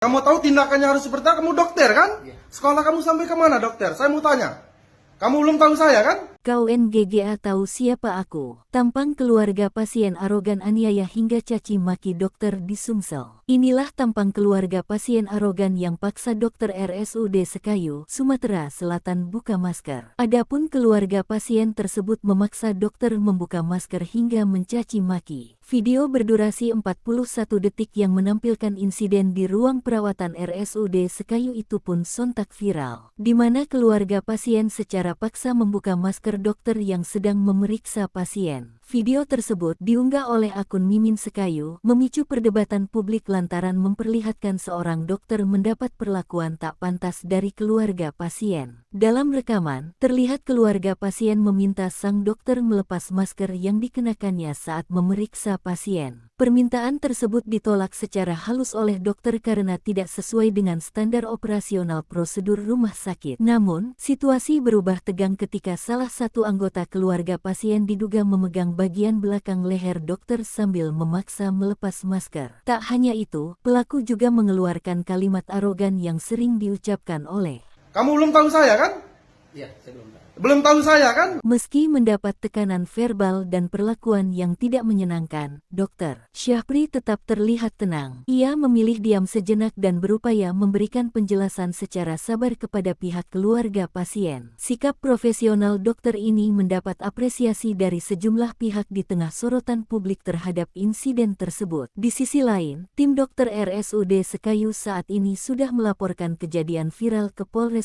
Kamu tahu tindakannya harus seperti apa? Kamu dokter kan? Iya. Sekolah kamu sampai kemana dokter? Saya mau tanya. Kamu belum tahu saya kan? Kau NGGA tahu siapa aku? Tampang keluarga pasien arogan aniaya hingga caci maki dokter di Sumsel. Inilah tampang keluarga pasien arogan yang paksa dokter RSUD Sekayu, Sumatera Selatan buka masker. Adapun keluarga pasien tersebut memaksa dokter membuka masker hingga mencaci maki. Video berdurasi 41 detik yang menampilkan insiden di ruang perawatan RSUD Sekayu itu pun sontak viral, di mana keluarga pasien secara paksa membuka masker dokter yang sedang memeriksa pasien. Video tersebut diunggah oleh akun Mimin Sekayu, memicu perdebatan publik lantaran memperlihatkan seorang dokter mendapat perlakuan tak pantas dari keluarga pasien. Dalam rekaman, terlihat keluarga pasien meminta sang dokter melepas masker yang dikenakannya saat memeriksa pasien. Permintaan tersebut ditolak secara halus oleh dokter karena tidak sesuai dengan standar operasional prosedur rumah sakit. Namun, situasi berubah tegang ketika salah satu anggota keluarga pasien diduga memegang bagian belakang leher dokter sambil memaksa melepas masker. Tak hanya itu, pelaku juga mengeluarkan kalimat arogan yang sering diucapkan oleh Kamu belum tahu saya kan? Iya, saya belum tahu. Belum tahu saya kan? Meski mendapat tekanan verbal dan perlakuan yang tidak menyenangkan, Dr. Syahpri tetap terlihat tenang. Ia memilih diam sejenak dan berupaya memberikan penjelasan secara sabar kepada pihak keluarga pasien. Sikap profesional dokter ini mendapat apresiasi dari sejumlah pihak di tengah sorotan publik terhadap insiden tersebut. Di sisi lain, tim dokter RSUD Sekayu saat ini sudah melaporkan kejadian viral ke Polres